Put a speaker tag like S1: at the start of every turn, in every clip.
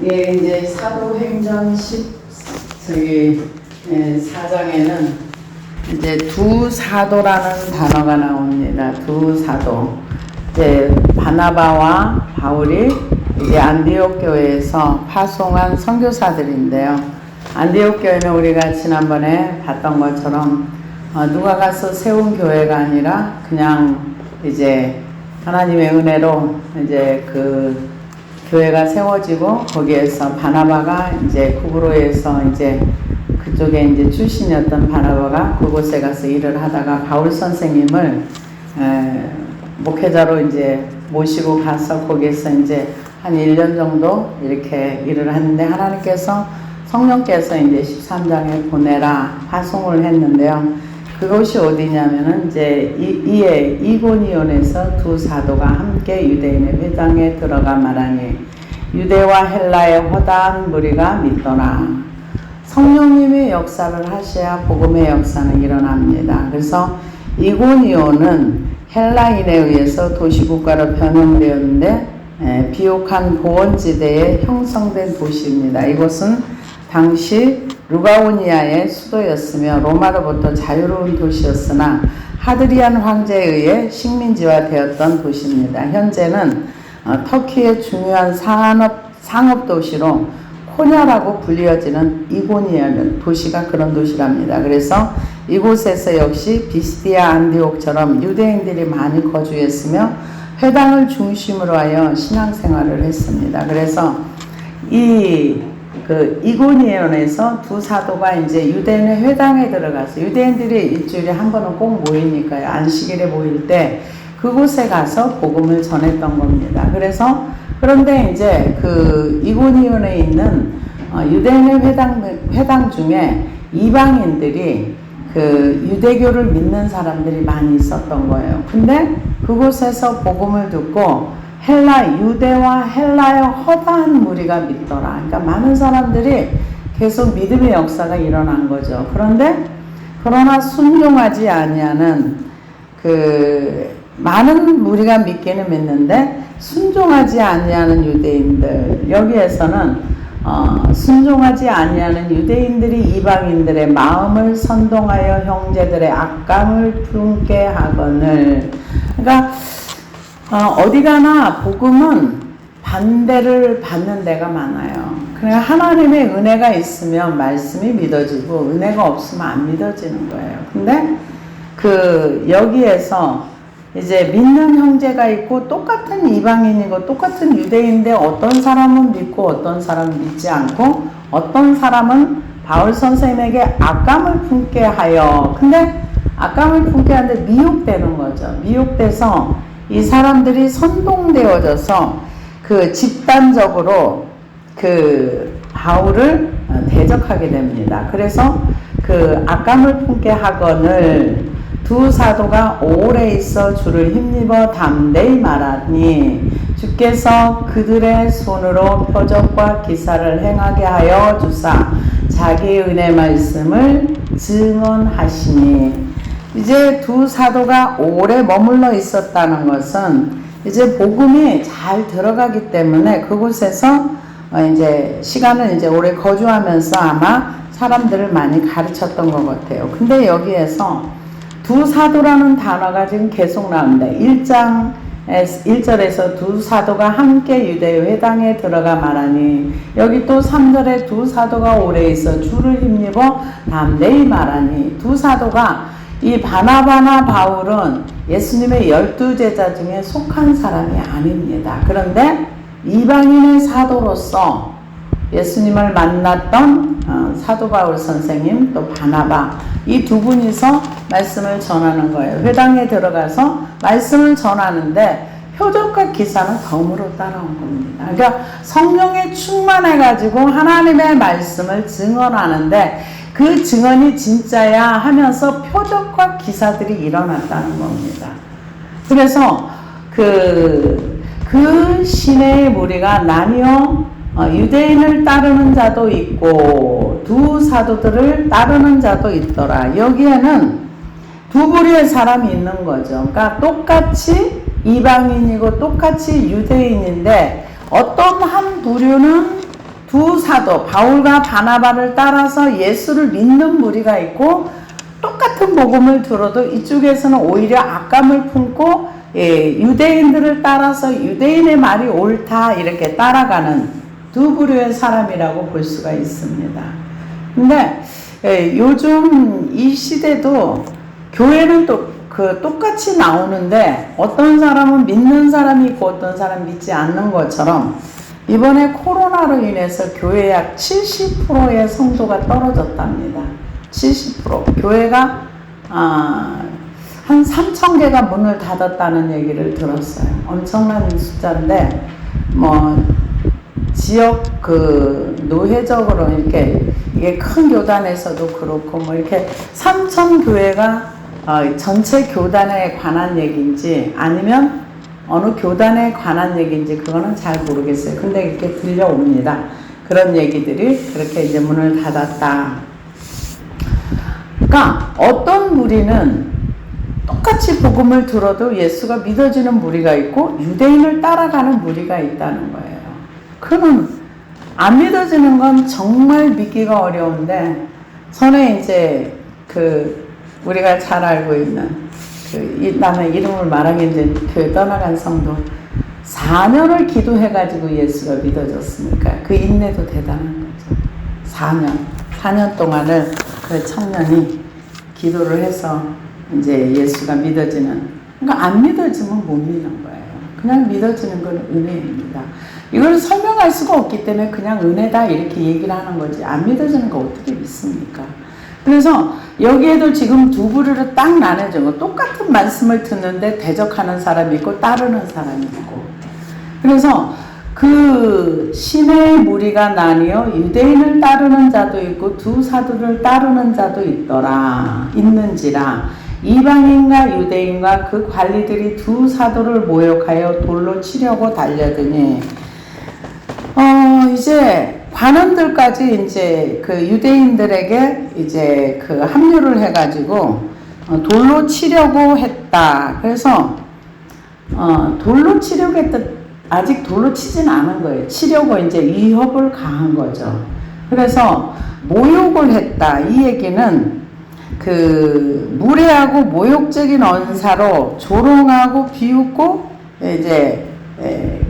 S1: 예, 이제 사도행전 4장에는 이제 두 사도라는 단어가 나옵니다. 두 사도. 이제 바나바와 바울이 이제 안디옥 교회에서 파송한 선교사들인데요. 안디옥 교회는 우리가 지난번에 봤던 것처럼 누가 가서 세운 교회가 아니라 그냥 이제 하나님의 은혜로 이제 그 교회가 세워지고 거기에서 바나바가 이제 구브로에서 이제 그쪽에 이제 출신이었던 바나바가 그곳에 가서 일을 하다가 바울 선생님을 목회자로 이제 모시고 가서 거기에서 이제 한 1년 정도 이렇게 일을 하는데 하나님께서 성령께서 이제 13장에 보내라 파송을 했는데요. 그곳이 어디냐면은 이제 이고니온에서 두 사도가 함께 유대인의 회당에 들어가 말하니 유대와 헬라의 허다한 무리가 믿더라. 성령님의 역사를 하셔야 복음의 역사는 일어납니다. 그래서 이고니온은 헬라인에 의해서 도시국가로 변형되었는데 비옥한 고원지대에 형성된 도시입니다. 이곳은 당시 루가오니아의 수도였으며 로마로부터 자유로운 도시였으나 하드리안 황제에 의해 식민지화 되었던 도시입니다. 현재는 터키의 중요한 상업 도시로 코냐라고 불리어지는 이고니아는 도시가 그런 도시랍니다. 그래서 이곳에서 역시 비스디아 안디옥처럼 유대인들이 많이 거주했으며 회당을 중심으로 하여 신앙생활을 했습니다. 그래서 이고니온에서 두 사도가 이제 유대인의 회당에 들어가서 유대인들이 일주일에 한 번은 꼭 모이니까요. 안식일에 모일 때 그곳에 가서 복음을 전했던 겁니다. 그런데 이제 그 이고니온에 있는 유대인의 회당 중에 이방인들이 그 유대교를 믿는 사람들이 많이 있었던 거예요. 근데 그곳에서 복음을 듣고 유대와 헬라의 허다한 무리가 믿더라. 그러니까 많은 사람들이 계속 믿음의 역사가 일어난 거죠. 그러나 순종하지 아니하는 많은 무리가 믿기는 믿는데 순종하지 아니하는 유대인들, 여기에서는 순종하지 아니하는 유대인들이 이방인들의 마음을 선동하여 형제들의 악감을 품게 하거늘. 그러니까 어디 가나 복음은 반대를 받는 데가 많아요. 그러니까 하나님의 은혜가 있으면 말씀이 믿어지고 은혜가 없으면 안 믿어지는 거예요. 근데 여기에서 이제 믿는 형제가 있고 똑같은 이방인이고 똑같은 유대인인데 어떤 사람은 믿고 어떤 사람은 믿지 않고 어떤 사람은 바울 선생님에게 악감을 품게 하여, 근데 악감을 품게 하는데 미혹되는 거죠. 미혹돼서 이 사람들이 선동되어져서 집단적으로 바울을 대적하게 됩니다. 그래서 악감을 품게 하거늘 두 사도가 오래 있어 주를 힘입어 담대히 말하니 주께서 그들의 손으로 표적과 기사를 행하게 하여 주사 자기의 은혜 말씀을 증언하시니. 이제 두 사도가 오래 머물러 있었다는 것은 이제 복음이 잘 들어가기 때문에 그곳에서 이제 시간을 이제 오래 거주하면서 아마 사람들을 많이 가르쳤던 것 같아요. 근데 여기에서 두 사도라는 단어가 지금 계속 나옵니다. 1절에서 두 사도가 함께 유대 회당에 들어가 말하니, 여기 또 3절에 두 사도가 오래 있어 주를 힘입어 담대히 말하니, 두 사도가 이 바나바나 바울은 예수님의 12제자 중에 속한 사람이 아닙니다. 그런데 이방인의 사도로서 예수님을 만났던 사도 바울 선생님 또 바나바, 이 두 분이서 말씀을 전하는 거예요. 회당에 들어가서 말씀을 전하는데 표적과 기사는 덤으로 따라온 겁니다. 그러니까 성령에 충만해가지고 하나님의 말씀을 증언하는데 그 증언이 진짜야 하면서 표적과 기사들이 일어났다는 겁니다. 그래서 그 시내의 무리가 나뉘어 유대인을 따르는 자도 있고 두 사도들을 따르는 자도 있더라. 여기에는 두 부류의 사람이 있는 거죠. 그러니까 똑같이 이방인이고 똑같이 유대인인데 어떤 한 부류는 두 사도 바울과 바나바를 따라서 예수를 믿는 무리가 있고, 똑같은 복음을 들어도 이쪽에서는 오히려 악감을 품고 유대인들을 따라서 유대인의 말이 옳다 이렇게 따라가는 두 부류의 사람이라고 볼 수가 있습니다. 근데 요즘 이 시대도 교회는 똑같이 나오는데 어떤 사람은 믿는 사람이 있고 어떤 사람은 믿지 않는 것처럼 이번에 코로나로 인해서 교회 약 70%의 성도가 떨어졌답니다. 70%. 교회가 한 3,000개가 문을 닫았다는 얘기를 들었어요. 엄청난 숫자인데 지역 노회적으로 이렇게 이게 큰 교단에서도 그렇고 이렇게 3,000교회가 전체 교단에 관한 얘기인지 아니면 어느 교단에 관한 얘기인지 그거는 잘 모르겠어요. 근데 이렇게 들려옵니다. 그런 얘기들이 그렇게 이제 문을 닫았다. 그러니까 어떤 무리는 똑같이 복음을 들어도 예수가 믿어지는 무리가 있고 유대인을 따라가는 무리가 있다는 거예요. 그는 안 믿어지는 건 정말 믿기가 어려운데 전에 이제 우리가 잘 알고 있는 나는 이름을 말하기 이제 교회 떠나간 성도 4년을 기도해가지고 예수가 믿어졌으니까 그 인내도 대단한 거죠. 4년 동안을 그 청년이 기도를 해서 이제 예수가 믿어지는, 그러니까 안 믿어지면 못 믿는 거예요. 그냥 믿어지는 건 은혜입니다. 이걸 설명할 수가 없기 때문에 그냥 은혜다 이렇게 얘기를 하는 거지 안 믿어지는 거 어떻게 믿습니까? 그래서 여기에도 지금 두 부류로 딱 나눠진 거, 똑같은 말씀을 듣는데 대적하는 사람이 있고 따르는 사람이 있고, 그래서 그 신의 무리가 나뉘어 유대인을 따르는 자도 있고 두 사도를 따르는 자도 있는지라 이방인과 유대인과 그 관리들이 두 사도를 모욕하여 돌로 치려고 달려드니 이제 관원들까지 이제 그 유대인들에게 이제 합류를 해가지고 돌로 치려고 했다. 그래서 돌로 치려고 했다. 아직 돌로 치진 않은 거예요. 치려고 이제 위협을 가한 거죠. 그래서 모욕을 했다. 이 얘기는 무례하고 모욕적인 언사로 조롱하고 비웃고 이제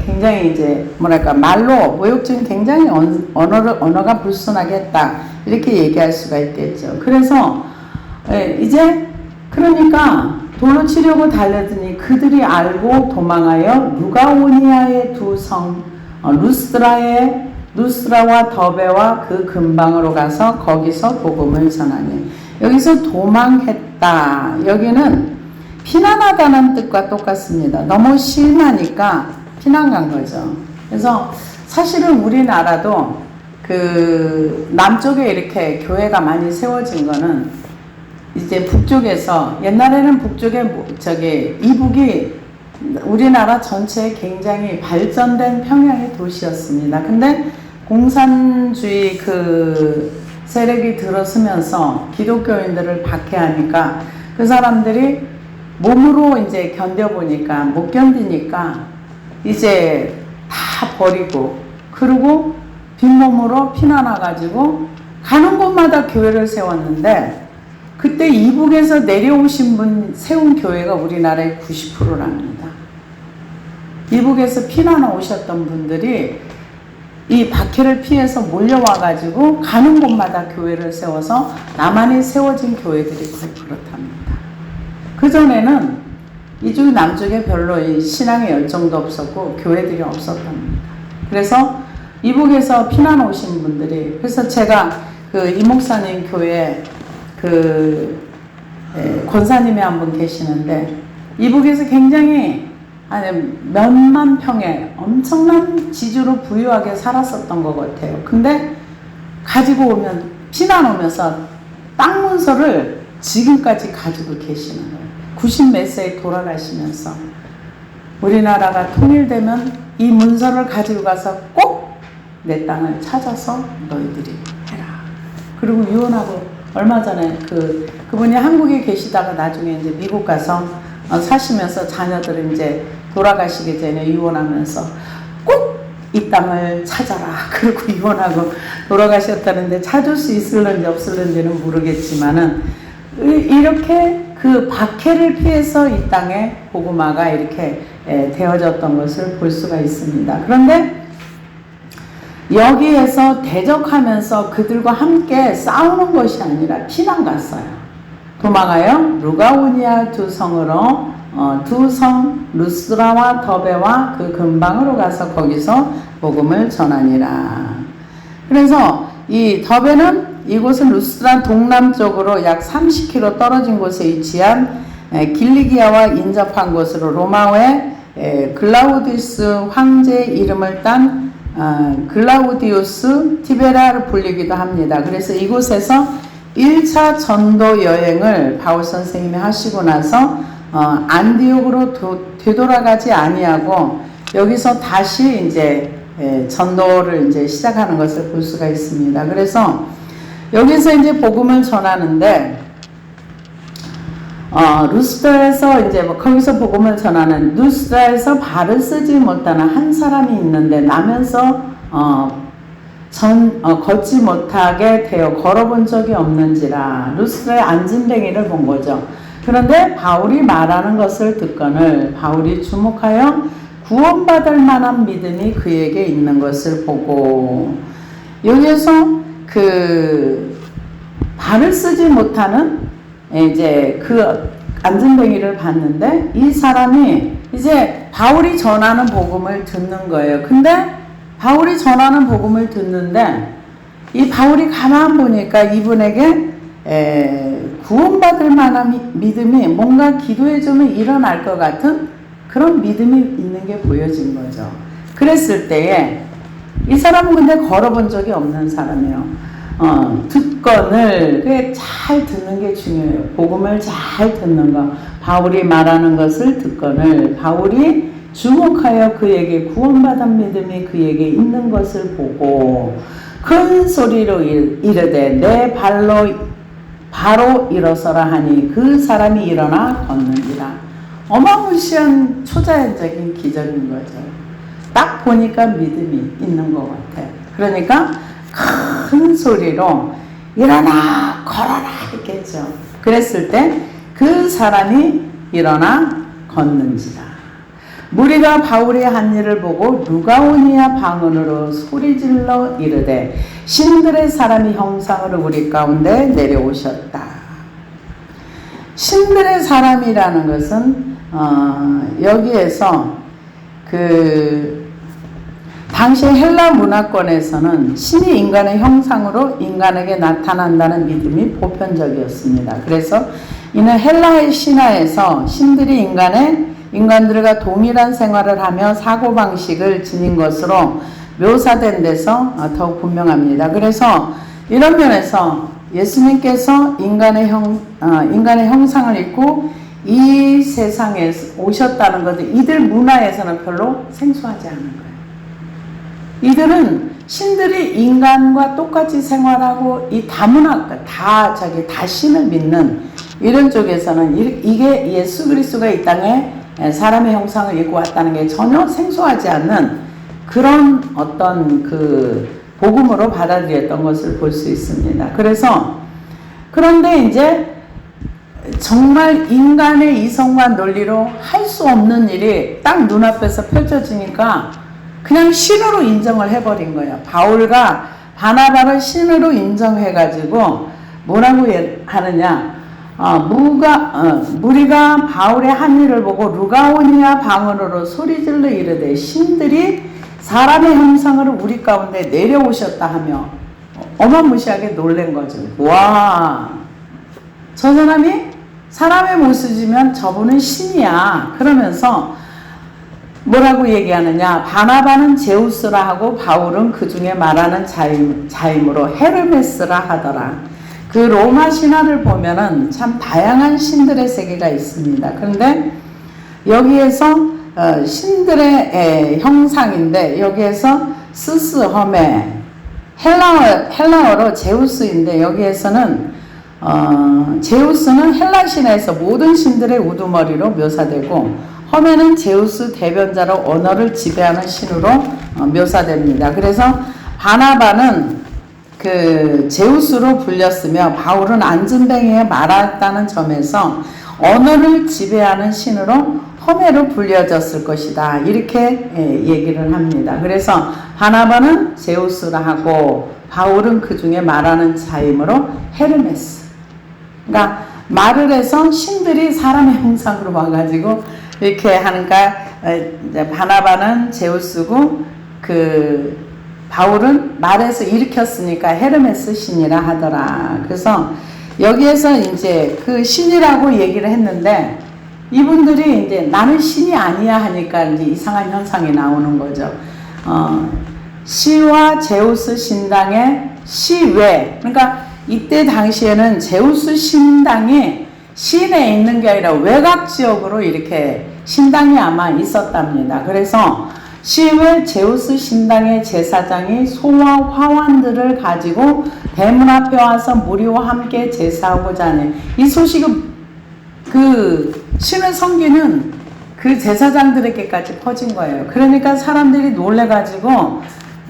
S1: 굉장히 이제 말로 모욕적인 굉장히 언어가 불순하게 했다. 이렇게 얘기할 수가 있겠죠. 그래서 이제 그러니까 돌로 치려고 달려드니 그들이 알고 도망하여 루가오니아의 두 성 루스드라와 더베와 그 근방으로 가서 거기서 복음을 전하니, 여기서 도망했다. 여기는 피난하다는 뜻과 똑같습니다. 너무 심하니까 피난 간 거죠. 그래서 사실은 우리나라도 남쪽에 이렇게 교회가 많이 세워진 거는 이제 북쪽에서, 옛날에는 북쪽에 이북이 우리나라 전체에 굉장히 발전된 평양의 도시였습니다. 근데 공산주의 세력이 들어서면서 기독교인들을 박해하니까 그 사람들이 몸으로 이제 견뎌보니까 못 견디니까 이제 다 버리고, 그리고 빈몸으로 피난와가지고 가는 곳마다 교회를 세웠는데, 그때 이북에서 내려오신 분 세운 교회가 우리나라의 90%랍니다. 이북에서 피난 오셨던 분들이 이 박해를 피해서 몰려와가지고 가는 곳마다 교회를 세워서 남한에 세워진 교회들이 그렇답니다. 그전에는 이쪽 남쪽에 별로 이 신앙의 열정도 없었고 교회들이 없었답니다. 그래서 이북에서 피난 오신 분들이, 그래서 제가 이 목사님 교회 권사님이 한 분 계시는데 이북에서 굉장히 몇만 평에 엄청난 지주로 부유하게 살았었던 것 같아요. 근데 가지고 오면 피난 오면서 땅 문서를 지금까지 가지고 계시는 거예요. 90 몇 세에 돌아가시면서 우리나라가 통일되면 이 문서를 가지고 가서 꼭 내 땅을 찾아서 너희들이 해라. 그리고 유언하고, 얼마 전에 그분이 한국에 계시다가 나중에 이제 미국 가서 사시면서 자녀들은 이제 돌아가시기 전에 유언하면서 꼭 이 땅을 찾아라. 그리고 이혼하고 돌아가셨다는데 찾을 수 있을는지 없을는지는 모르겠지만은 이렇게 그 박해를 피해서 이 땅에 복음화가 이렇게 되어졌던 것을 볼 수가 있습니다. 그런데 여기에서 대적하면서 그들과 함께 싸우는 것이 아니라 피난 갔어요. 도망하여 루가오니아 두 성으로 두 성 루스드라와 더베와 그 근방으로 가서 거기서 복음을 전하니라. 그래서 이 더베는 이곳은 루스드라 동남쪽으로 약 30km 떨어진 곳에 위치한 길리기아와 인접한 곳으로 로마의 글라우디우스 황제의 이름을 딴 글라우디우스 티베라를 불리기도 합니다. 그래서 이곳에서 1차 전도 여행을 바울 선생님이 하시고 나서 안디옥으로 되돌아가지 아니하고 여기서 다시 이제 전도를 이제 시작하는 것을 볼 수가 있습니다. 그래서 여기서 이제 복음을 전하는데 루스드라에서 이제 거기서 복음을 전하는 루스드라에서 발을 쓰지 못하는 한 사람이 있는데 나면서 걷지 못하게 되어 걸어본 적이 없는지라. 루스드라의 안진뱅이를 본 거죠. 그런데 바울이 말하는 것을 듣거늘 바울이 주목하여 구원받을 만한 믿음이 그에게 있는 것을 보고 여기에서 그 발을 쓰지 못하는 이제 그 안진뱅이를 봤는데 이 사람이 이제 바울이 전하는 복음을 듣는 거예요. 근데 바울이 전하는 복음을 듣는데 이 바울이 가만 보니까 이분에게 구원받을 만한 믿음이 뭔가 기도해주면 일어날 것 같은 그런 믿음이 있는 게 보여진 거죠. 그랬을 때에 이 사람은 근데 걸어본 적이 없는 사람이에요. 듣건을 그게 잘 듣는 게 중요해요. 복음을 잘 듣는 거. 바울이 말하는 것을 듣건을 바울이 주목하여 그에게 구원받은 믿음이 그에게 있는 것을 보고 큰 소리로 이르되 내 발로 바로 일어서라 하니 그 사람이 일어나 걷는지라. 어마무시한 초자연적인 기적인 거죠. 딱 보니까 믿음이 있는 것 같아요. 그러니까 큰 소리로 일어나 걸어라 했겠죠. 그랬을 때 그 사람이 일어나 걷는지라. 무리가 바울의 한 일을 보고 루가오니아 방언으로 소리질러 이르되 신들의 사람이 형상으로 우리 가운데 내려오셨다. 신들의 사람이라는 것은 여기에서 당시 헬라 문화권에서는 신이 인간의 형상으로 인간에게 나타난다는 믿음이 보편적이었습니다. 그래서 이는 헬라의 신화에서 신들이 인간들과 동일한 생활을 하며 사고방식을 지닌 것으로 묘사된 데서 더욱 분명합니다. 그래서 이런 면에서 예수님께서 인간의 형상을 입고 이 세상에 오셨다는 것을 이들 문화에서는 별로 생소하지 않은 거예요. 이들은 신들이 인간과 똑같이 생활하고 이 다문화 다 신을 믿는 이런 쪽에서는 이게 예수 그리스도가 이 땅에 사람의 형상을 입고 왔다는 게 전혀 생소하지 않는 그런 어떤 그 복음으로 받아들였던 것을 볼 수 있습니다. 그런데 이제 정말 인간의 이성과 논리로 할 수 없는 일이 딱 눈앞에서 펼쳐지니까 그냥 신으로 인정을 해버린 거예요. 바울과 바나바를 신으로 인정해가지고 뭐라고 하느냐. 무리가 바울의 한 일을 보고 루가오니아 방언으로 소리질러 이르되 신들이 사람의 형상으로 우리 가운데 내려오셨다 하며 어마무시하게 놀란 거죠. 와, 저 사람이 사람의 모습이면 저분은 신이야. 그러면서 뭐라고 얘기하느냐. 바나바는 제우스라 하고 바울은 그 중에 말하는 자임으로 헤르메스라 하더라. 그 로마 신화를 보면은 참 다양한 신들의 세계가 있습니다. 그런데 여기에서 신들의 형상인데 여기에서 스스, 허메, 헬라어로 제우스인데 여기에서는 제우스는 헬라 신화에서 모든 신들의 우두머리로 묘사되고 험에는 제우스 대변자로 언어를 지배하는 신으로 묘사됩니다. 그래서 바나바는 그 제우스로 불렸으며 바울은 안전뱅이에 말았다는 점에서 언어를 지배하는 신으로 험해로 불려졌을 것이다. 이렇게 얘기를 합니다. 그래서 바나바는 제우스라 하고 바울은 그 중에 말하는 자이므로 헤르메스. 그러니까 말을 해서 신들이 사람의 형상으로 와가지고 이렇게 하니까 바나바는 제우스고 그 바울은 말해서 일으켰으니까 헤르메스 신이라 하더라. 그래서 여기에서 이제 그 신이라고 얘기를 했는데 이분들이 이제 나는 신이 아니야 하니까 이제 이상한 현상이 나오는 거죠. 시와 제우스 신당의 시외, 그러니까 이때 당시에는 제우스 신당이 시내에 있는 게 아니라 외곽 지역으로 이렇게 신당이 아마 있었답니다. 그래서 시외 제우스 신당의 제사장이 소와 화환들을 가지고 대문 앞에 와서 무리와 함께 제사하고자 하니, 이 소식은 그 신을 섬기는 그 제사장들에게까지 퍼진 거예요. 그러니까 사람들이 놀래가지고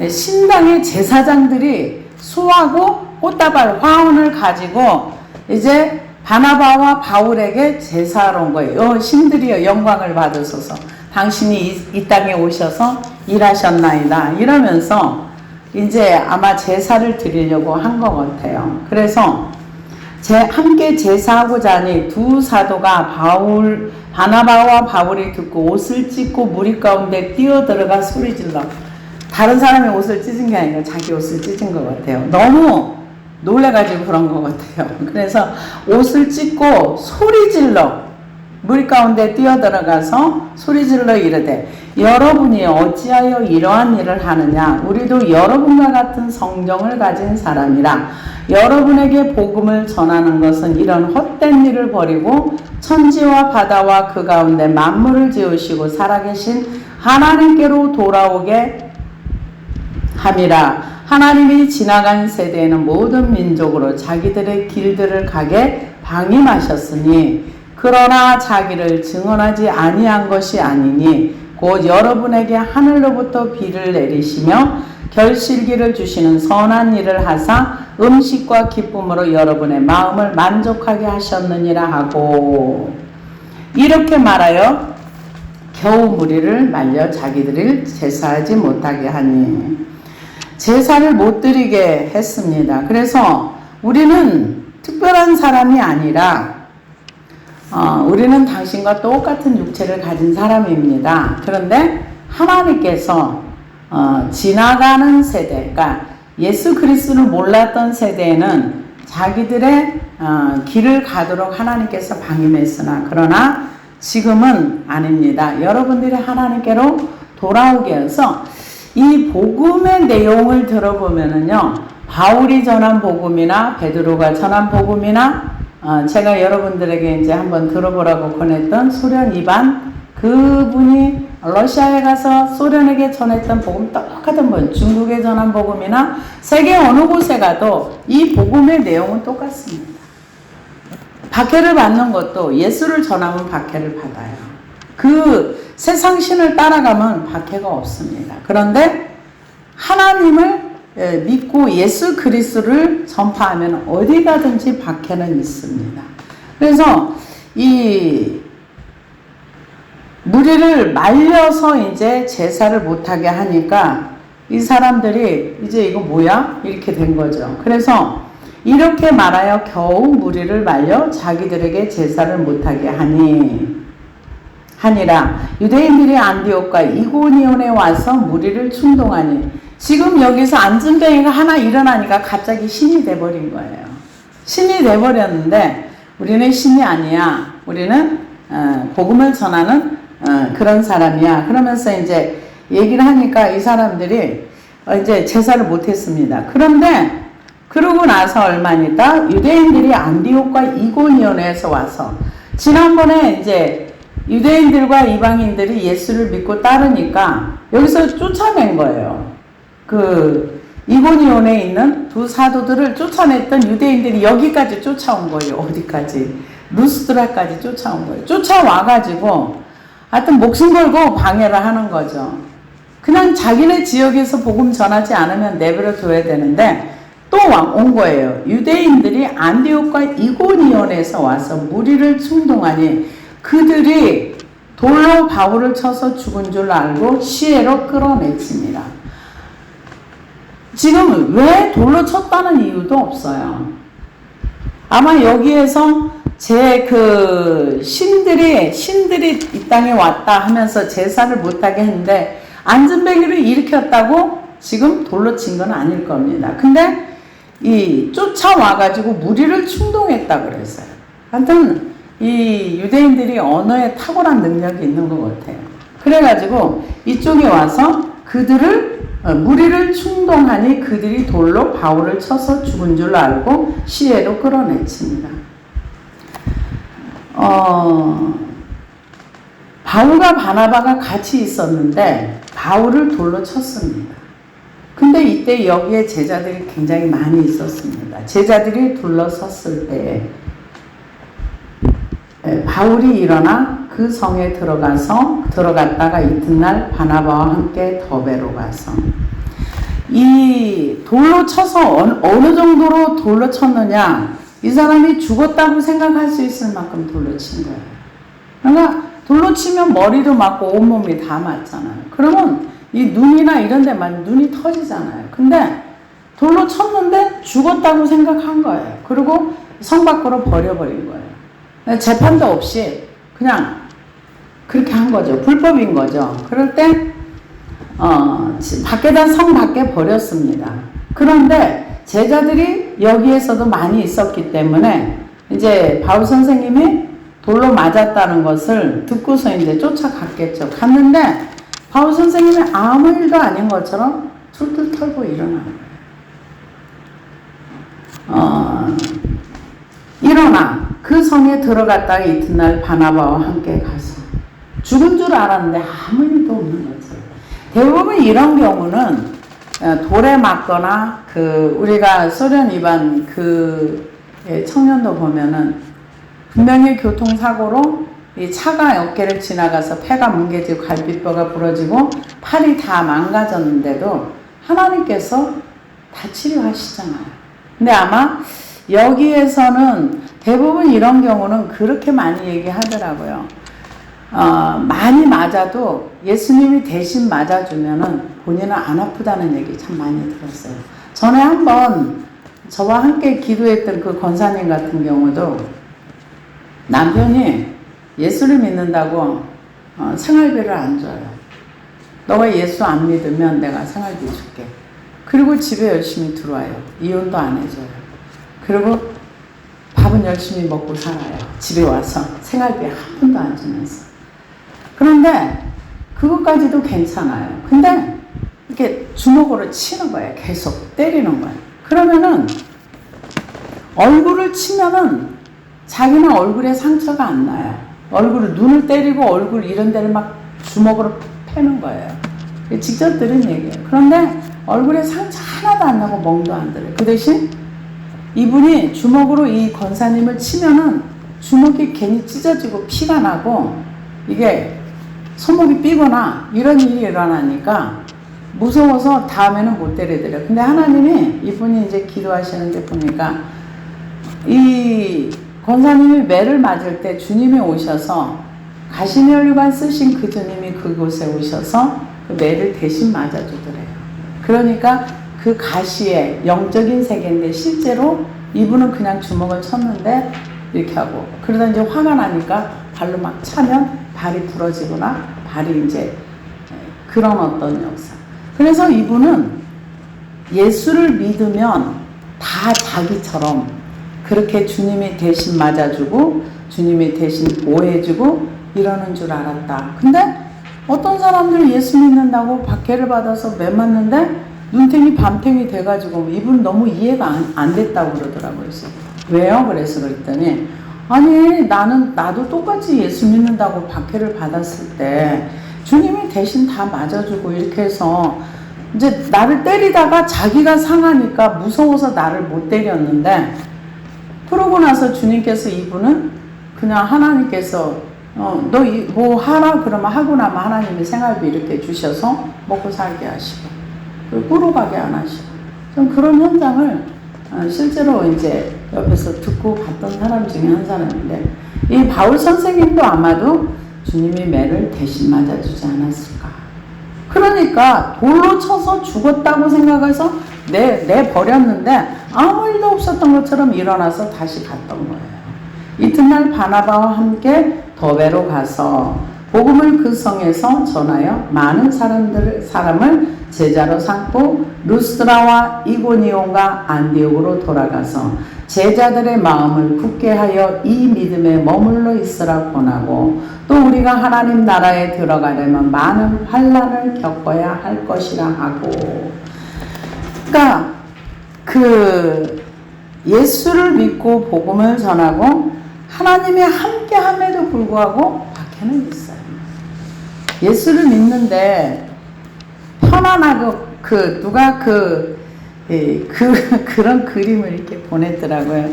S1: 신당의 제사장들이 소하고 꽃다발, 화환을 가지고 이제 바나바와 바울에게 제사하러 온 거예요. 신들이여 영광을 받으소서. 당신이 이 땅에 오셔서 일하셨나이다. 이러면서 이제 아마 제사를 드리려고 한 것 같아요. 그래서 함께 제사하고자 하니 두 사도가 바나바와 바울이 듣고 옷을 찢고 무리 가운데 뛰어들어가 소리질러. 다른 사람의 옷을 찢은 게 아니라 자기 옷을 찢은 것 같아요. 너무 놀래가지고 그런 것 같아요. 그래서 옷을 찢고 소리질러 무리 가운데 뛰어들어가서 소리질러 이르되 여러분이 어찌하여 이러한 일을 하느냐. 우리도 여러분과 같은 성정을 가진 사람이라. 여러분에게 복음을 전하는 것은 이런 헛된 일을 버리고 천지와 바다와 그 가운데 만물을 지으시고 살아계신 하나님께로 돌아오게 함이라. 하나님이 지나간 세대에는 모든 민족으로 자기들의 길들을 가게 방임하셨으니 그러나 자기를 증언하지 아니한 것이 아니니 곧 여러분에게 하늘로부터 비를 내리시며 결실기를 주시는 선한 일을 하사 음식과 기쁨으로 여러분의 마음을 만족하게 하셨느니라 하고, 이렇게 말하여 겨우 무리를 말려 자기들을 제사하지 못하게 하니 제사를 못 드리게 했습니다. 그래서 우리는 특별한 사람이 아니라 우리는 당신과 똑같은 육체를 가진 사람입니다. 그런데 하나님께서 지나가는 세대, 그러니까 예수 그리스도를 몰랐던 세대에는 자기들의 길을 가도록 하나님께서 방임했으나 그러나 지금은 아닙니다. 여러분들이 하나님께로 돌아오게 해서 이 복음의 내용을 들어보면은요, 바울이 전한 복음이나 베드로가 전한 복음이나 제가 여러분들에게 이제 한번 들어보라고 권했던 소련 이반, 그분이 러시아에 가서 소련에게 전했던 복음 똑같은 분, 중국에 전한 복음이나 세계 어느 곳에 가도 이 복음의 내용은 똑같습니다. 박해를 받는 것도 예수를 전하면 박해를 받아요. 그 세상 신을 따라가면 박해가 없습니다. 그런데 하나님을 믿고 예수 그리스도를 전파하면 어디 가든지 박해는 있습니다. 그래서 이 무리를 말려서 이제 제사를 못하게 하니까 이 사람들이 이제 이거 뭐야? 이렇게 된 거죠. 그래서 이렇게 말하여 겨우 무리를 말려 자기들에게 제사를 못하게 하니라. 유대인들이 안디옥과 이고니온에 와서 무리를 충동하니, 지금 여기서 안전뱅이가 하나 일어나니까 갑자기 신이 돼버린 거예요. 신이 돼버렸는데 우리는 신이 아니야. 우리는 복음을 전하는 그런 사람이야. 그러면서 이제 얘기를 하니까 이 사람들이 이제 제사를 못했습니다. 그런데 그러고 나서 얼마 안 있다 유대인들이 안디옥과 이고니온에서 와서, 지난번에 이제 유대인들과 이방인들이 예수를 믿고 따르니까 여기서 쫓아낸 거예요. 그 이고니온에 있는 두 사도들을 쫓아냈던 유대인들이 여기까지 쫓아온 거예요. 어디까지? 루스드라까지 쫓아온 거예요. 쫓아와가지고 하여튼 목숨 걸고 방해를 하는 거죠. 그냥 자기네 지역에서 복음 전하지 않으면 내버려 둬야 되는데 또 온 거예요. 유대인들이 안디옥과 이고니온에서 와서 무리를 충동하니 그들이 돌로 바울을 쳐서 죽은 줄 알고 시해로 끌어내칩니다. 지금 왜 돌로 쳤다는 이유도 없어요. 아마 여기에서 제 그 신들이 이 땅에 왔다 하면서 제사를 못하게 했는데 안전뱅이를 일으켰다고 지금 돌로 친 건 아닐 겁니다. 근데 이 쫓아와가지고 무리를 충동했다 그랬어요. 하여튼 이 유대인들이 언어에 탁월한 능력이 있는 것 같아요. 그래가지고 이쪽에 와서 그들을 무리를 충동하니 그들이 돌로 바울을 쳐서 죽은 줄 알고 시해로 끌어내칩니다. 바울과 바나바가 같이 있었는데 바울을 돌로 쳤습니다. 근데 이때 여기에 제자들이 굉장히 많이 있었습니다. 제자들이 둘러섰을 때 바울이 일어나 그 성에 들어갔다가 이튿날 바나바와 함께 더베로 가서 이 돌로 쳐서 어느 정도로 돌로 쳤느냐, 이 사람이 죽었다고 생각할 수 있을 만큼 돌로 친 거예요. 그러니까 돌로 치면 머리도 맞고 온몸이 다 맞잖아요. 그러면 이 눈이나 이런 데만 눈이 터지잖아요. 근데 돌로 쳤는데 죽었다고 생각한 거예요. 그리고 성 밖으로 버려버린 거예요. 재판도 없이 그냥 그렇게 한 거죠. 불법인 거죠. 그럴 때 밖에다 성 밖에 버렸습니다. 그런데 제자들이 여기에서도 많이 있었기 때문에 이제 바울 선생님이 돌로 맞았다는 것을 듣고서 이제 쫓아갔겠죠. 갔는데 바울 선생님이 아무 일도 아닌 것처럼 툴툴 털고 일어나는 거예요. 일어나 그 성에 들어갔다가 이튿날 바나바와 함께 가서 죽은 줄 알았는데 아무 일도 없는 것처럼. 대부분 이런 경우는 돌에 맞거나 우리가 소련 위반 청년도 보면은 분명히 교통사고로 이 차가 어깨를 지나가서 폐가 뭉개지고 갈비뼈가 부러지고 팔이 다 망가졌는데도 하나님께서 다 치료하시잖아요. 근데 아마 여기에서는 대부분 이런 경우는 그렇게 많이 얘기하더라고요. 많이 맞아도 예수님이 대신 맞아주면은 본인은 안 아프다는 얘기 참 많이 들었어요. 전에 한번 저와 함께 기도했던 그 권사님 같은 경우도 남편이 예수를 믿는다고 생활비를 안 줘요. 너가 예수 안 믿으면 내가 생활비 줄게. 그리고 집에 열심히 들어와요. 이혼도 안 해줘요. 그리고 밥은 열심히 먹고 살아요. 집에 와서 생활비 한 푼도 안 주면서. 그런데 그것까지도 괜찮아요. 근데 이렇게 주먹으로 치는 거예요. 계속 때리는 거예요. 그러면은 얼굴을 치면은 자기는 얼굴에 상처가 안 나요. 눈을 때리고 얼굴 이런 데를 막 주먹으로 패는 거예요. 직접 들은 얘기예요. 그런데 얼굴에 상처 하나도 안 나고 멍도 안 들어요. 그 대신 이분이 주먹으로 이 권사님을 치면은 주먹이 괜히 찢어지고 피가 나고 이게 손목이 삐거나 이런 일이 일어나니까 무서워서 다음에는 못 때리더래요. 근데 하나님이 이분이 이제 기도하시는데 보니까 이 권사님이 매를 맞을 때 주님이 오셔서 가시면류관 쓰신 그 주님이 그곳에 오셔서 그 매를 대신 맞아주더래요. 그러니까 그 가시의 영적인 세계인데 실제로 이분은 그냥 주먹을 쳤는데 이렇게 하고 그러다 이제 화가 나니까 발로 막 차면 발이 부러지거나 발이 이제 그런 어떤 역사. 그래서 이분은 예수를 믿으면 다 자기처럼 그렇게 주님이 대신 맞아주고 주님이 대신 보호해주고 이러는 줄 알았다. 근데 어떤 사람들 예수 믿는다고 박해를 받아서 매 맞는데 눈탱이 밤탱이 돼가지고 이분 너무 이해가 안 됐다고 그러더라고요. 그래서 왜요? 그래서 그랬더니 아니 나도 똑같이 예수 믿는다고 박해를 받았을 때 주님이 대신 다 맞아주고 이렇게 해서 이제 나를 때리다가 자기가 상하니까 무서워서 나를 못 때렸는데 그러고 나서 주님께서 이분은 그냥 하나님께서 너 뭐 하라 그러면 하고 나면 하나님이 생활비 이렇게 주셔서 먹고 살게 하시고 꾸러 가게 안 하시고 좀 그런 현장을 실제로 이제 옆에서 듣고 봤던 사람 중에 한 사람인데 이 바울 선생님도 아마도 주님이 매를 대신 맞아주지 않았을까. 그러니까 돌로 쳐서 죽었다고 생각해서 내 버렸는데 아무 일도 없었던 것처럼 일어나서 다시 갔던 거예요. 이튿날 바나바와 함께 더베로 가서 복음을 그 성에서 전하여 많은 사람을 제자로 삼고 루스드라와 이고니온과 안디옥으로 돌아가서 제자들의 마음을 굳게 하여 이 믿음에 머물러 있으라 권하고 또 우리가 하나님 나라에 들어가려면 많은 환난을 겪어야 할 것이라 하고. 그러니까 그 예수를 믿고 복음을 전하고 하나님이 함께함에도 불구하고 박해는 있어요. 예수를 믿는데 편안하고 누가 그런 그림을 이렇게 보냈더라고요.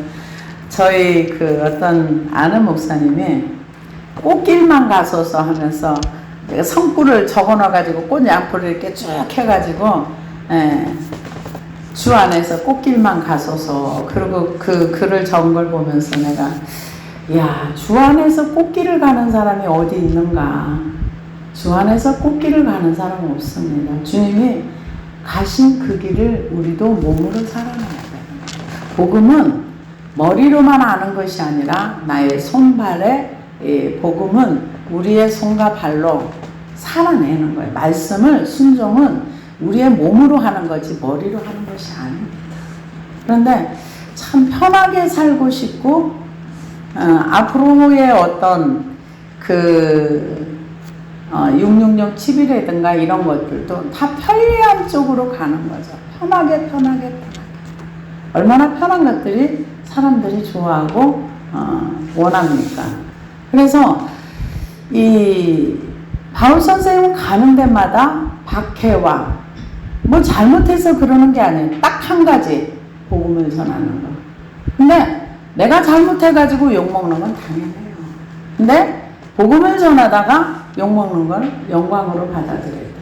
S1: 저희 어떤 아는 목사님이 꽃길만 가소서 하면서 성구를 적어 놔가지고 꽃 양포를 이렇게 쭉 해가지고 주 안에서 꽃길만 가소서. 그리고 그 글을 적은 걸 보면서 내가 주 안에서 꽃길을 가는 사람이 어디 있는가. 주 안에서 꽃길을 가는 사람은 없습니다. 주님이 가신 그 길을 우리도 몸으로 살아내야 돼요. 복음은 머리로만 아는 것이 아니라 나의 손발에 복음은 우리의 손과 발로 살아내는 거예요. 말씀을 순종은 우리의 몸으로 하는 거지 머리로 하는 것이 아닙니다. 그런데 참 편하게 살고 싶고 앞으로의 어떤 666 칩이라든가 이런 것들도 다 편리한 쪽으로 가는 거죠. 편하게. 얼마나 편한 것들이 사람들이 좋아하고 원합니까? 그래서 이 바울 선생님은 가는 데마다 박해와 뭐 잘못해서 그러는 게 아니에요. 딱 한 가지 복음을 전하는 거. 근데 내가 잘못해가지고 욕먹는 건 당연해요. 근데 복음을 전하다가 욕먹는 걸 영광으로 받아들여야 돼요.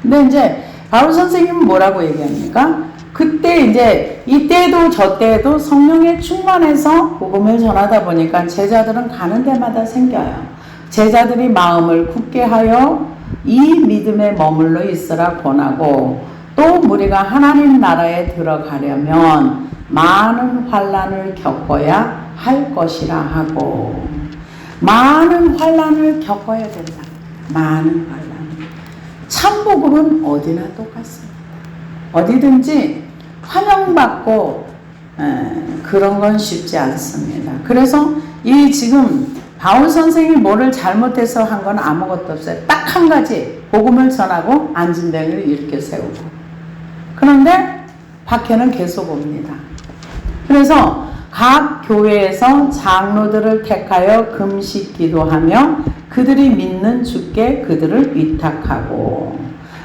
S1: 근데 이제 바울 선생님은 뭐라고 얘기합니까? 그때 이제 이때도 저때도 성령에 충만해서 복음을 전하다 보니까 제자들은 가는 데마다 생겨요. 제자들이 마음을 굳게 하여 이 믿음에 머물러 있으라 권하고 또 우리가 하나님 나라에 들어가려면 많은 환난을 겪어야 할 것이라 하고. 많은 환난을 겪어야 된다. 많은 환난. 참 복음은 어디나 똑같습니다. 어디든지 환영받고 그런 건 쉽지 않습니다. 그래서 이 지금 바울 선생이 뭐를 잘못해서 한 건 아무것도 없어요. 딱 한 가지 복음을 전하고 안진뱅이를 일으켜 세우고. 그런데 박해는 계속 옵니다. 그래서 각 교회에서 장로들을 택하여 금식 기도하며 그들이 믿는 주께 그들을 위탁하고.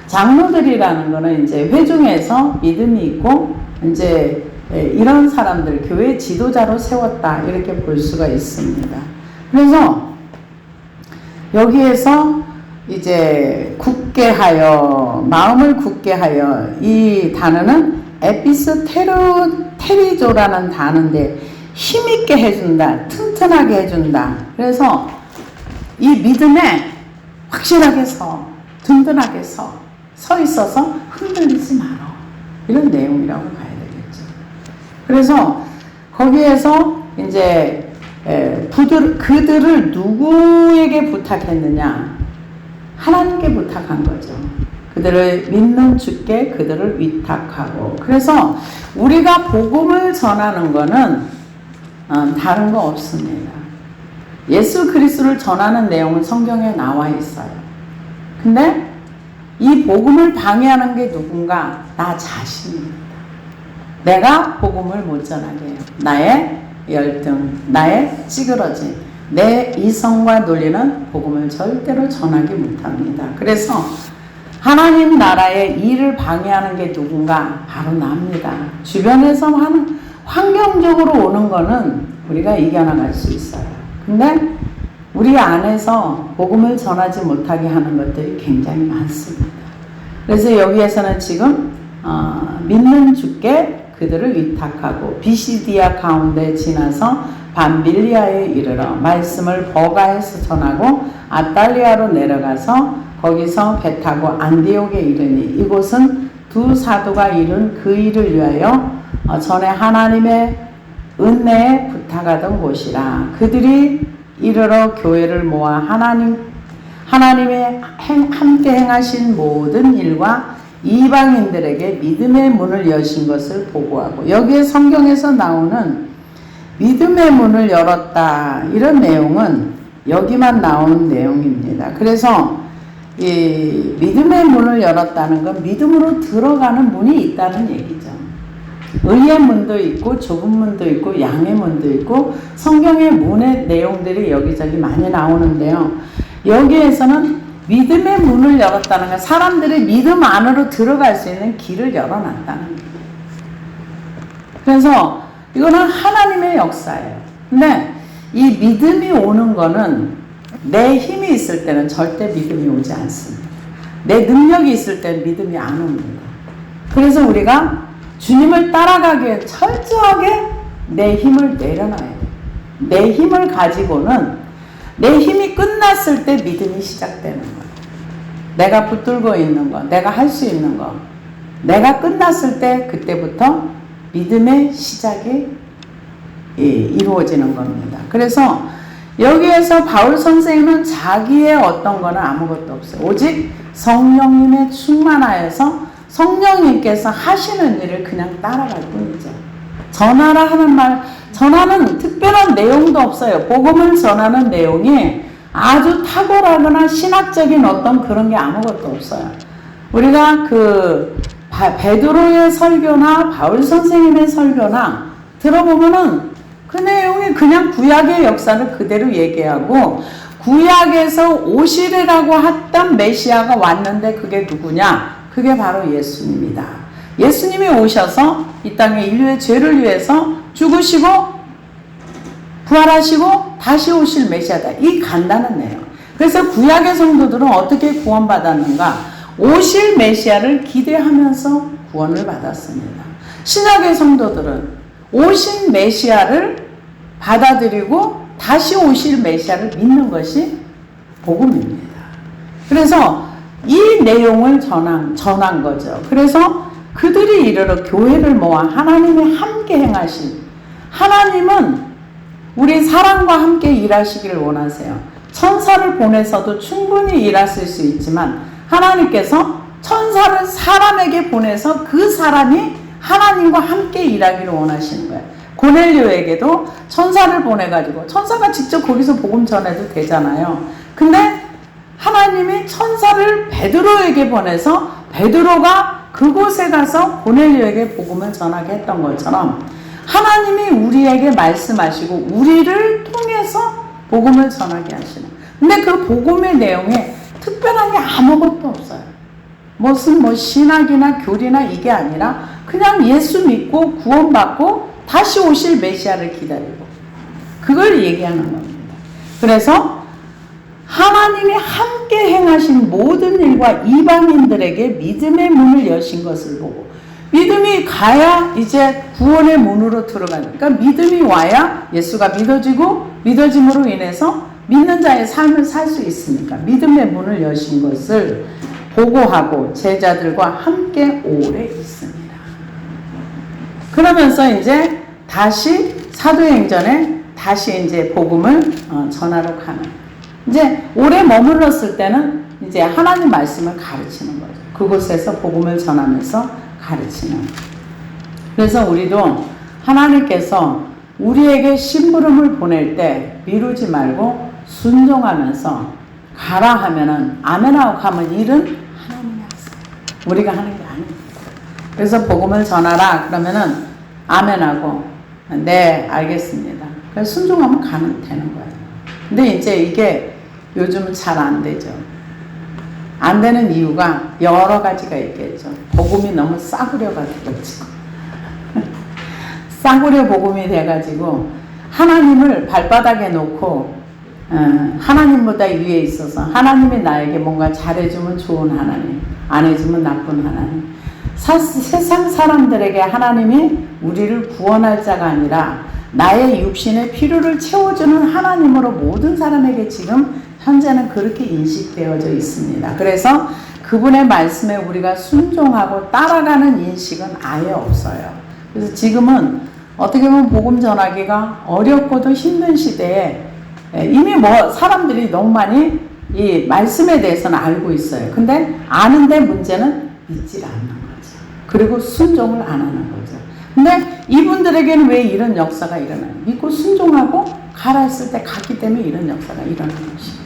S1: 장로들이라는 거는 이제 회중에서 믿음이 있고 이제 이런 사람들 교회 지도자로 세웠다 이렇게 볼 수가 있습니다. 그래서 여기에서 이제 굳게 하여 마음을 굳게 하여 이 단어는 에피스테리조라는 단어인데 힘있게 해준다, 튼튼하게 해준다. 그래서 이 믿음에 확실하게 든든하게 서 있어서 흔들리지 마라. 이런 내용이라고 봐야 되겠죠. 그래서 거기에서 이제 그들을 누구에게 부탁했느냐? 하나님께 부탁한 거죠. 그들을 믿는 주께 그들을 위탁하고. 그래서 우리가 복음을 전하는 거는 다른 거 없습니다. 예수 그리스도를 전하는 내용은 성경에 나와 있어요. 근데 이 복음을 방해하는 게 누군가? 나 자신입니다. 내가 복음을 못 전하게 해요. 나의 열등, 나의 찌그러짐, 내 이성과 논리는 복음을 절대로 전하지 못합니다. 그래서 하나님 나라의 일을 방해하는 게 누군가? 바로 납니다. 주변에서 환경적으로 오는 거는 우리가 이겨나갈 수 있어요. 근데 우리 안에서 복음을 전하지 못하게 하는 것들이 굉장히 많습니다. 그래서 여기에서는 지금 믿는 주께 그들을 위탁하고 비시디아 가운데 지나서 밤빌리아에 이르러 말씀을 버가에서 전하고 아탈리아로 내려가서 거기서 배 타고 안디옥에 이르니 이곳은 두 사도가 이룬 그 일을 위하여 전에 하나님의 은혜에 부탁하던 곳이라. 그들이 이르러 교회를 모아 하나님의 함께 행하신 모든 일과 이방인들에게 믿음의 문을 여신 것을 보고하고, 여기에 성경에서 나오는 믿음의 문을 열었다 이런 내용은 여기만 나오는 내용입니다. 그래서 이 믿음의 문을 열었다는 건 믿음으로 들어가는 문이 있다는 얘기죠. 의의 문도 있고 좁은 문도 있고 양의 문도 있고 성경의 문의 내용들이 여기저기 많이 나오는데요. 여기에서는 믿음의 문을 열었다는 건 사람들이 믿음 안으로 들어갈 수 있는 길을 열어놨다는 거예요. 그래서 이거는 하나님의 역사예요. 근데 이 믿음이 오는 거는 내 힘이 있을 때는 절대 믿음이 오지 않습니다. 내 능력이 있을 때는 믿음이 안 옵니다. 그래서 우리가 주님을 따라가기에 철저하게 내 힘을 내려놔야 돼요. 내 힘을 가지고는 내 힘이 끝났을 때 믿음이 시작되는 거예요. 내가 붙들고 있는 거, 내가 할 수 있는 거, 내가 끝났을 때 그때부터 믿음의 시작이 이루어지는 겁니다. 그래서 여기에서 바울 선생님은 자기의 어떤 거는 아무것도 없어요. 오직 성령님의 충만하여서 성령님께서 하시는 일을 그냥 따라갈 뿐이죠. 전하라 하는 말, 전하는 특별한 내용도 없어요. 복음을 전하는 내용이 아주 탁월하거나 신학적인 어떤 그런 게 아무것도 없어요. 우리가 그 베드로의 설교나 바울 선생님의 설교나 들어보면은 그 내용이 그냥 구약의 역사를 그대로 얘기하고, 구약에서 오시리라고 했던 메시아가 왔는데 그게 누구냐? 그게 바로 예수님이다. 예수님이 오셔서 이 땅에 인류의 죄를 위해서 죽으시고 부활하시고 다시 오실 메시아다. 이 간단한 내용. 그래서 구약의 성도들은 어떻게 구원받았는가? 오실 메시아를 기대하면서 구원을 받았습니다. 신약의 성도들은 오신 메시아를 받아들이고 다시 오실 메시아를 믿는 것이 복음입니다. 그래서 이 내용을 전한 거죠. 그래서 그들이 이르러 교회를 모아 하나님이 함께 행하신, 하나님은 우리 사람과 함께 일하시기를 원하세요. 천사를 보내서도 충분히 일하실 수 있지만 하나님께서 천사를 사람에게 보내서 그 사람이 하나님과 함께 일하기를 원하시는 거예요. 고넬료에게도 천사를 보내가지고 천사가 직접 거기서 복음 전해도 되잖아요. 근데 하나님이 천사를 베드로에게 보내서 베드로가 그곳에 가서 고넬료에게 복음을 전하게 했던 것처럼 하나님이 우리에게 말씀하시고 우리를 통해서 복음을 전하게 하시는. 근데 그 복음의 내용에 특별한 게 아무것도 없어요. 무슨 신학이나 교리나 이게 아니라 그냥 예수 믿고 구원받고 다시 오실 메시아를 기다리고 그걸 얘기하는 겁니다. 그래서 하나님이 함께 행하신 모든 일과 이방인들에게 믿음의 문을 여신 것을 보고, 믿음이 가야 이제 구원의 문으로 들어가니까, 그러니까 믿음이 와야 예수가 믿어지고 믿어짐으로 인해서 믿는 자의 삶을 살 수 있으니까 믿음의 문을 여신 것을 보고하고 제자들과 함께 오래 있습니다. 그러면서 이제 다시 사도행전에 다시 이제 복음을 전하러 가는. 이제 오래 머물렀을 때는 이제 하나님 말씀을 가르치는 거죠. 그곳에서 복음을 전하면서 가르치는. 그래서 우리도 하나님께서 우리에게 심부름을 보낼 때 미루지 말고 순종하면서 가라 하면은 아멘하고 가면 일은 하나님이 하세요. 우리가 하는 게 아닙니다. 그래서 복음을 전하라 그러면은 아멘하고 네 알겠습니다. 그래서 순종하면 되는 거예요. 근데 이제 이게 요즘은 잘 안 되죠. 안 되는 이유가 여러 가지가 있겠죠. 복음이 너무 싸구려가 돼가지고 싸구려 복음이 돼가지고 하나님을 발바닥에 놓고 하나님보다 위에 있어서 하나님이 나에게 뭔가 잘해주면 좋은 하나님, 안 해주면 나쁜 하나님. 세상 사람들에게 하나님이 우리를 구원할 자가 아니라 나의 육신의 필요를 채워주는 하나님으로 모든 사람에게 지금 현재는 그렇게 인식되어져 있습니다. 그래서 그분의 말씀에 우리가 순종하고 따라가는 인식은 아예 없어요. 그래서 지금은 어떻게 보면 복음 전하기가 어렵고도 힘든 시대에 이미 사람들이 너무 많이 이 말씀에 대해서는 알고 있어요. 근데 아는데 문제는 믿질 않는 거죠. 그리고 순종을 안 하는 거죠. 근데 이분들에게는 왜 이런 역사가 일어나요? 믿고 순종하고 가라 했을 때 갔기 때문에 이런 역사가 일어나는 것입니다.